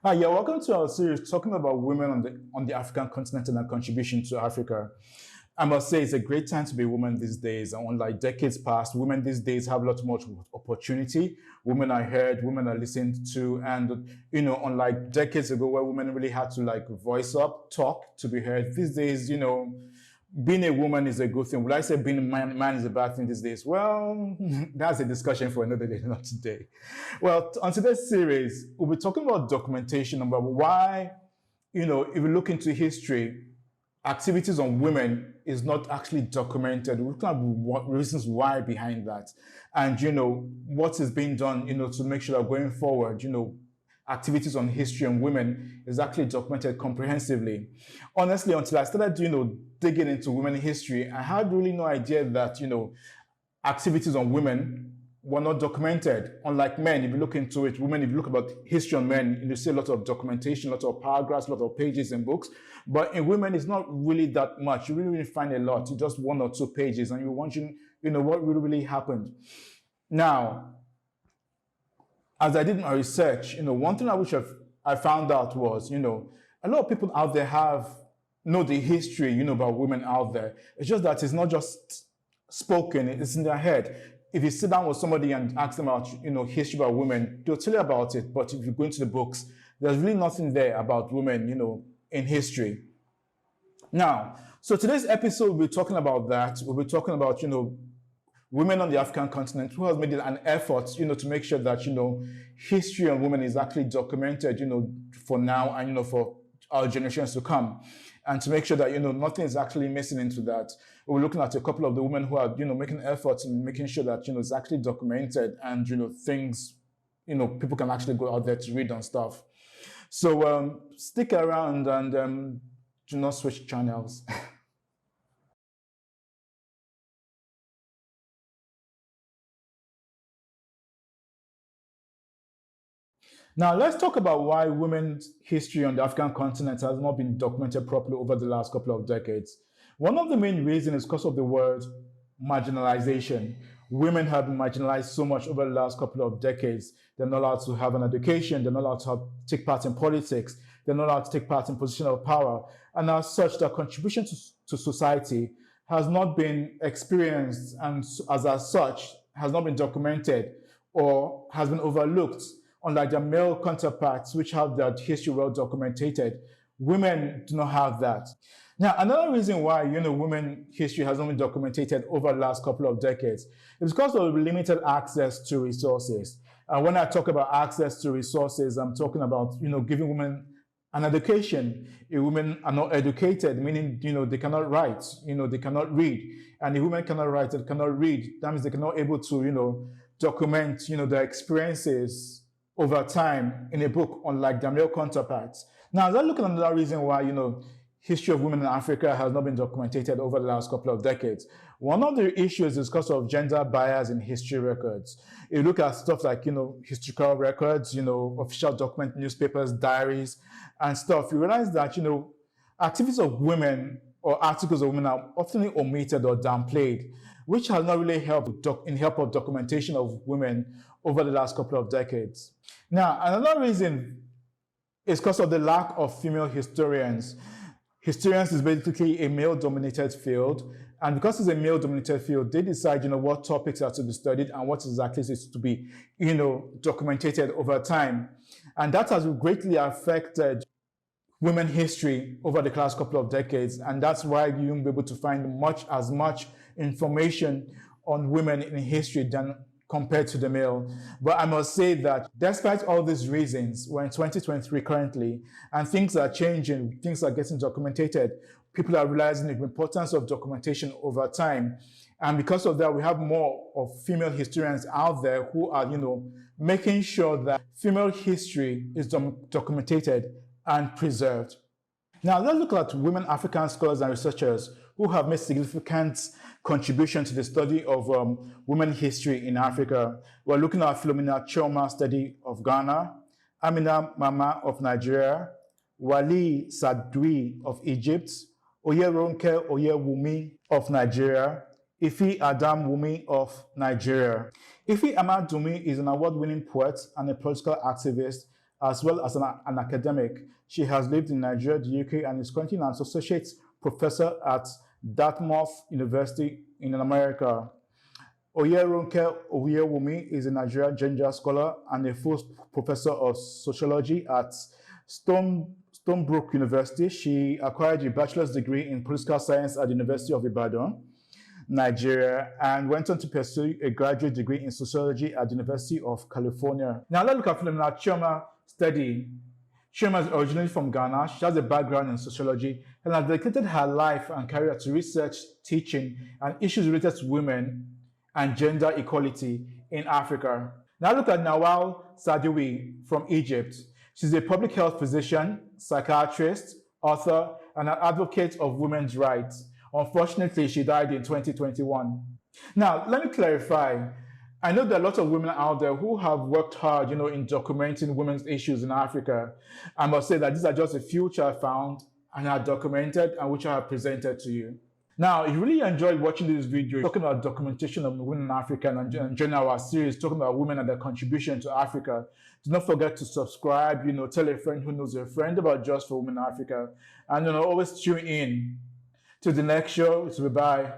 Hi, yeah, welcome to our series talking about women on the African continent and their contribution to Africa. I must say it's a great time to be a woman these days. And unlike decades past, women these days have a lot more opportunity. Women are heard, women are listened to, and unlike decades ago where women really had to like voice up, talk to be heard. These days, being a woman is a good thing. Would I say being a man is a bad thing these days? Well, that's a discussion for another day, not today. Well, on today's series, we'll be talking about documentation about why, if you look into history, activities on women is not actually documented. We'll look at what reasons why behind that. And, what is being done, to make sure that going forward, activities on history and women is actually documented comprehensively. Honestly, until I started, digging into women history, I had really no idea that, activities on women were not documented. Unlike men, if you look into it, women, if you look about history on men, you see a lot of documentation, a lot of paragraphs, a lot of pages in books. But in women, it's not really that much. You really find a lot, just one or two pages, and you're wondering, what really happened. Now, as I did my research, one thing I found out was, a lot of people out there know the history, about women out there. It's just that it's not just spoken, it's in their head. If you sit down with somebody and ask them about, history about women, they'll tell you about it. But if you go into the books, there's really nothing there about women, in history. Now, so today's episode, we'll be talking about that. We'll be talking about, women on the African continent who has made an effort, to make sure that, history on women is actually documented, for now and, for our generations to come. And to make sure that, nothing is actually missing into that. We're looking at a couple of the women who are, making efforts and making sure that, it's actually documented and, things, people can actually go out there to read on stuff. So stick around and do not switch channels. Now, let's talk about why women's history on the African continent has not been documented properly over the last couple of decades. One of the main reasons is because of the word marginalization. Women have been marginalized so much over the last couple of decades. They're not allowed to have an education. They're not allowed to take part in politics. They're not allowed to take part in position of power. And as such, their contribution to society has not been experienced and as such has not been documented or has been overlooked. Unlike their male counterparts, which have their history well documented, women do not have that. Now, another reason why, women history has not been documented over the last couple of decades is because of limited access to resources. And when I talk about access to resources, I'm talking about, giving women an education. If women are not educated, meaning, they cannot write, they cannot read. And if women cannot write and cannot read, that means they cannot able to, document, their experiences over time in a book, unlike their male counterparts. Now, let's look at another reason why, history of women in Africa has not been documented over the last couple of decades. One of the issues is because of gender bias in history records. You look at stuff like, historical records, official document, newspapers, diaries, and stuff. You realize that, activities of women or articles of women are often omitted or downplayed, which has not really helped in help of documentation of women over the last couple of decades. Now, another reason is because of the lack of female historians. Historians is basically a male-dominated field, and because it's a male-dominated field, they decide, what topics are to be studied and what exactly is to be, documented over time. And that has greatly affected women history over the last couple of decades, and that's why you won't be able to find as much information on women in history than compared to the male. But I must say that despite all these reasons, we're in 2023 currently, and things are changing, things are getting documented. People are realizing the importance of documentation over time. And because of that, we have more of female historians out there who are, making sure that female history is documented and preserved. Now, let's look at women African scholars and researchers who have made significant contribution to the study of women history in Africa. We're looking at Philomena Chioma study of Ghana, Amina Mama of Nigeria, Wali Sadwi of Egypt, Oyeronke Oyewumi of Nigeria, Ifi Adam Wumi of Nigeria. Ifi Ahmad Dumi is an award-winning poet and a political activist as well as an academic. She has lived in Nigeria, the UK, and is currently an associate professor at Dartmouth University in America. Oyeronke Oyewumi is a Nigerian gender scholar and a full professor of sociology at Stonebrook University. She acquired a bachelor's degree in political science at the University of Ibadan, Nigeria, and went on to pursue a graduate degree in sociology at the University of California. Now let's look at Philomena Chioma study. Chioma is originally from Ghana. She has a background in sociology and has dedicated her life and career to research, teaching, and issues related to women and gender equality in Africa. Now look at Nawal Saadawi from Egypt. She's a public health physician, psychiatrist, author, and an advocate of women's rights. Unfortunately, she died in 2021. Now, let me clarify. I know there are lots of women out there who have worked hard, in documenting women's issues in Africa. I must say that these are just a few which I found and are documented and which I have presented to you. Now, if you really enjoyed watching this video, talking about documentation of women in Africa and join our series talking about women and their contribution to Africa, do not forget to subscribe, tell a friend who knows a friend about Just for Women in Africa, and always tune in. Till the next show, it's bye-bye.